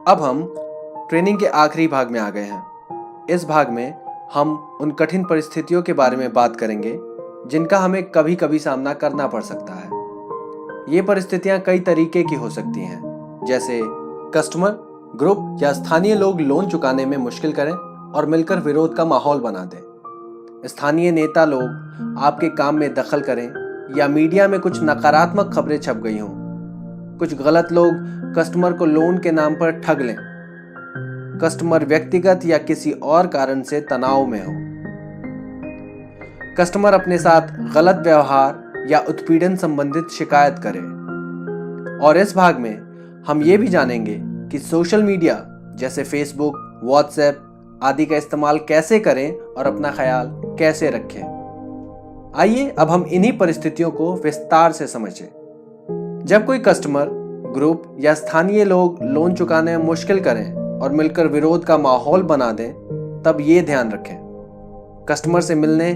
अब हम ट्रेनिंग के आखिरी भाग में आ गए हैं। इस भाग में हम उन कठिन परिस्थितियों के बारे में बात करेंगे जिनका हमें कभी कभी सामना करना पड़ सकता है। ये परिस्थितियां कई तरीके की हो सकती हैं, जैसे कस्टमर, ग्रुप या स्थानीय लोग लोन चुकाने में मुश्किल करें और मिलकर विरोध का माहौल बना दें। स्थानीय नेता लोग आपके काम में दखल करें या मीडिया में कुछ नकारात्मक खबरें छप गई हों। कुछ गलत लोग कस्टमर को लोन के नाम पर ठग लें। कस्टमर व्यक्तिगत या किसी और कारण से तनाव में हो। कस्टमर अपने साथ गलत व्यवहार या उत्पीड़न संबंधित शिकायत करे। और इस भाग में हम ये भी जानेंगे कि सोशल मीडिया जैसे फेसबुक, व्हाट्सएप आदि का इस्तेमाल कैसे करें और अपना ख्याल कैसे रखें। आइए अब हम इन्हीं परिस्थितियों को विस्तार से समझें। जब कोई कस्टमर, ग्रुप या स्थानीय लोग लोन चुकाने में मुश्किल करें और मिलकर विरोध का माहौल बना दें, तब ये ध्यान रखें, कस्टमर से मिलने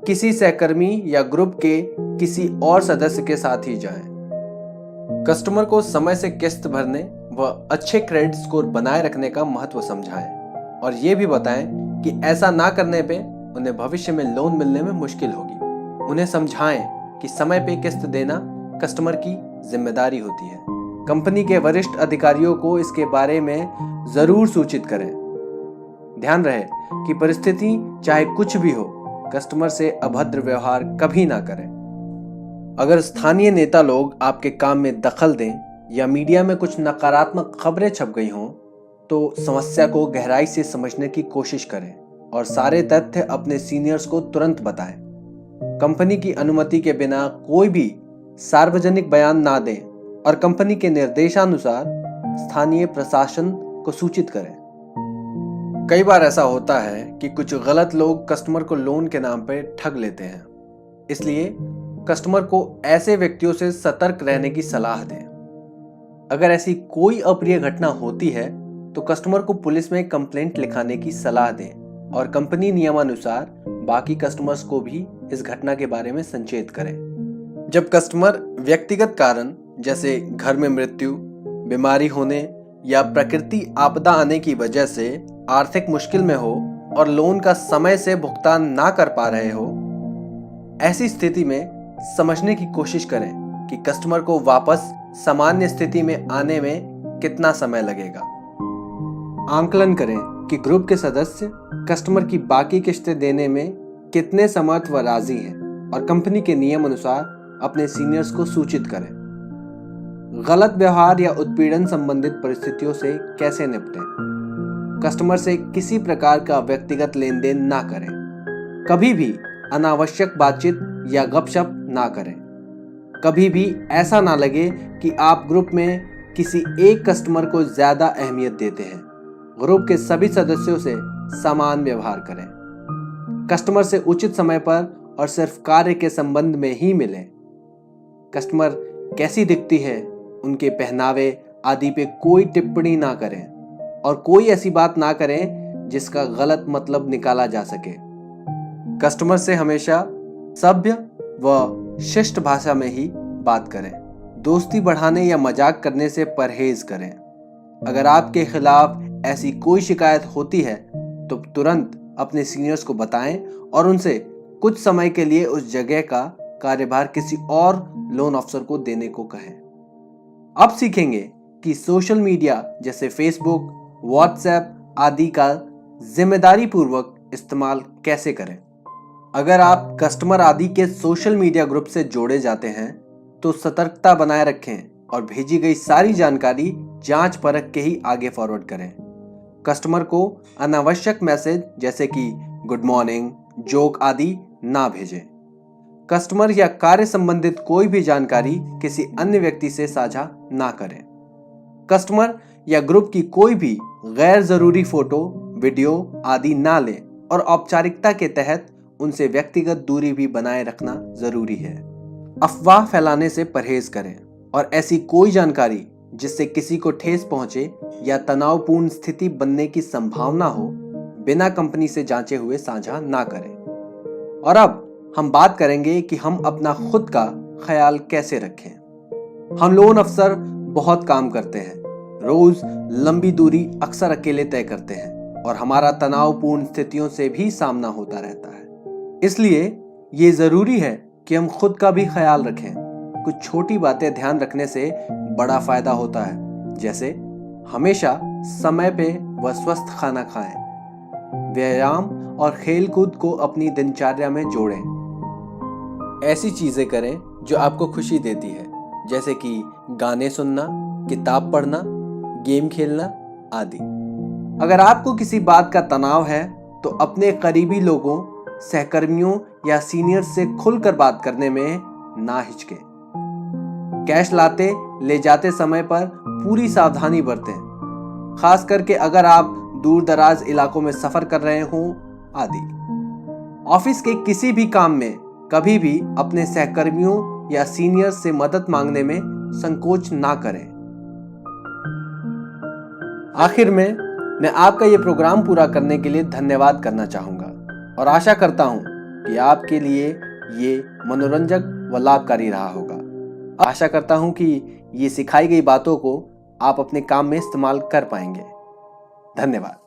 किसी सहकर्मी या ग्रुप के किसी और सदस्य के साथ ही जाएं। कस्टमर को समय से किस्त भरने व अच्छे क्रेडिट स्कोर बनाए रखने का महत्व समझाएं और ये भी बताएं कि ऐसा ना करने पे उन्हें भविष्य में लोन मिलने में मुश्किल होगी। उन्हें समझाएं कि समय पे किस्त देना कस्टमर की जिम्मेदारी होती है। कंपनी के वरिष्ठ अधिकारियों को इसके बारे में जरूर सूचित करें। ध्यान रहे कि परिस्थिति चाहे कुछ भी हो, कस्टमर से अभद्र व्यवहार कभी ना करें। अगर स्थानीय नेता लोग आपके काम में दखल दें या मीडिया में कुछ नकारात्मक खबरें छप गई हों, तो समस्या को गहराई से समझने की कोशिश करें और सारे तथ्य अपने सीनियर्स को तुरंत बताएं। कंपनी की अनुमति के बिना कोई भी सार्वजनिक बयान ना दें और कंपनी के निर्देशानुसार स्थानीय प्रशासन को सूचित करें। कई बार ऐसा होता है कि कुछ गलत लोग कस्टमर को लोन के नाम पर ठग लेते हैं, इसलिए कस्टमर को ऐसे व्यक्तियों से सतर्क रहने की सलाह दें। अगर ऐसी कोई अप्रिय घटना होती है तो कस्टमर को पुलिस में कंप्लेंट लिखाने की सलाह दें और कंपनी नियमानुसार बाकी कस्टमर्स को भी इस घटना के बारे में संचेत करें। जब कस्टमर व्यक्तिगत कारण जैसे घर में मृत्यु, बीमारी होने या प्रकृति आपदा आने की वजह से आर्थिक मुश्किल में हो और लोन का समय से भुगतान ना कर पा रहे हो, ऐसी स्थिति में समझने की कोशिश करें कि कस्टमर को वापस सामान्य स्थिति में आने में कितना समय लगेगा। आंकलन करें कि ग्रुप के सदस्य कस्टमर की बाकी किस्तें देने में कितने समर्थ व राजी हैं और कंपनी के नियम अनुसार अपने सीनियर्स को सूचित करें। गलत व्यवहार या उत्पीड़न संबंधित परिस्थितियों से कैसे निपटें। कस्टमर से किसी प्रकार का व्यक्तिगत लेन देन ना करें। कभी भी अनावश्यक बातचीत या गपशप ना करें। कभी भी ऐसा ना लगे कि आप ग्रुप में किसी एक कस्टमर को ज्यादा अहमियत देते हैं। ग्रुप के सभी सदस्यों से समान व्यवहार करें। कस्टमर से उचित समय पर और सिर्फ कार्य के संबंध में ही मिलें। कस्टमर कैसी दिखती है, उनके पहनावे आदि पे कोई टिप्पणी ना करें और कोई ऐसी बात ना करें जिसका गलत मतलब निकाला जा सके। कस्टमर से हमेशा सभ्य व शिष्ट भाषा में ही बात करें। दोस्ती बढ़ाने या मजाक करने से परहेज करें। अगर आपके खिलाफ ऐसी कोई शिकायत होती है तो तुरंत अपने सीनियर्स को बताएं और उनसे कुछ समय के लिए उस जगह का कार्यभार किसी और लोन अफसर को देने को कहें। अब सीखेंगे कि सोशल मीडिया जैसे फेसबुक, व्हाट्सएप आदि का जिम्मेदारी पूर्वक इस्तेमाल कैसे करें। अगर आप कस्टमर आदि के सोशल मीडिया ग्रुप से जोड़े जाते हैं तो सतर्कता बनाए रखें और भेजी गई सारी जानकारी जांच परख के ही आगे फॉरवर्ड करें। कस्टमर को अनावश्यक मैसेज जैसे कि गुड मॉर्निंग, जोक आदि ना भेजें। कस्टमर या कार्य संबंधित कोई भी जानकारी किसी अन्य व्यक्ति से साझा ना करें। कस्टमर या ग्रुप की कोई भी गैर जरूरी फोटो, वीडियो आदि ना लें और औपचारिकता के तहत उनसे व्यक्तिगत दूरी भी बनाए रखना जरूरी है। अफवाह फैलाने से परहेज करें और ऐसी कोई जानकारी जिससे किसी को ठेस पहुंचे या तनावपूर्ण स्थिति बनने की संभावना हो, बिना कंपनी से जांचे हुए साझा ना करें। और अब हम बात करेंगे कि हम अपना खुद का ख्याल कैसे रखें। हम लोन अफसर बहुत काम करते हैं, रोज लंबी दूरी अक्सर अकेले तय करते हैं और हमारा तनावपूर्ण स्थितियों से भी सामना होता रहता है। इसलिए ये जरूरी है कि हम खुद का भी ख्याल रखें। कुछ छोटी बातें ध्यान रखने से बड़ा फायदा होता है, जैसे हमेशा समय पे व स्वस्थ खाना खाएं, व्यायाम और खेलकूद को अपनी दिनचर्या में जोड़ें। ऐसी चीजें करें जो आपको खुशी देती है, जैसे कि गाने सुनना, किताब पढ़ना, गेम खेलना आदि। अगर आपको किसी बात का तनाव है तो अपने करीबी लोगों, सहकर्मियों या सीनियर से खुलकर बात करने में ना हिचकें। कैश लाते ले जाते समय पर पूरी सावधानी बरतें, खास करके अगर आप दूर दराज इलाकों में सफर कर रहे हों आदि। ऑफिस के किसी भी काम में कभी भी अपने सहकर्मियों या सीनियर से मदद मांगने में संकोच ना करें। आखिर में मैं आपका ये प्रोग्राम पूरा करने के लिए धन्यवाद करना चाहूंगा और आशा करता हूं कि आपके लिए ये मनोरंजक व लाभकारी रहा होगा। आशा करता हूं कि ये सिखाई गई बातों को आप अपने काम में इस्तेमाल कर पाएंगे। धन्यवाद।